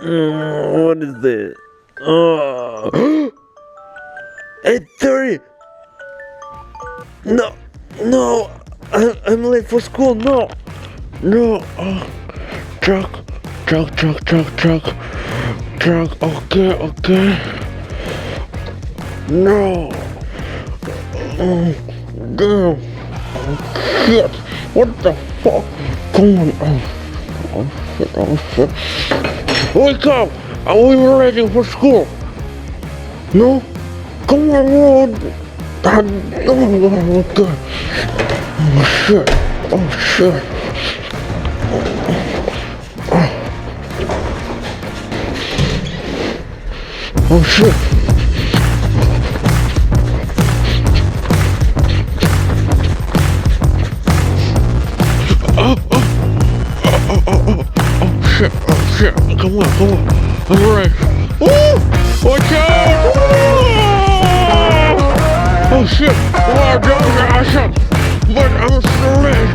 What is this? Oh. 8:30. No, no, I'm late for school. No, no. Truck. Okay. No. Oh, damn. Oh, shit. What the fuck? Come on. Oh, shit. Wake up! Are we ready for school? No? Come on, Lord. Oh, God. Oh, shit. Oh, shit. Shit. Come on. I'm right. Woo! Watch out! Oh, shit. Oh, that was awesome. But I'm still late.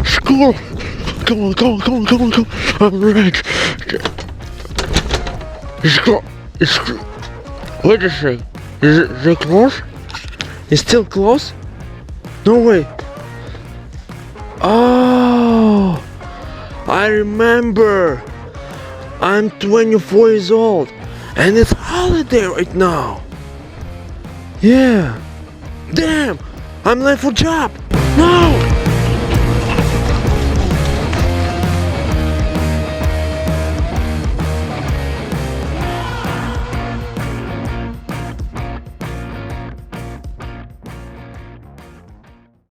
School! Come on. I'm ready. It's wait a sec. Is it closed? It's still closed? No way. Oh, I remember. I'm 24 years old and it's holiday right now. Yeah. Damn, I'm late for job. No.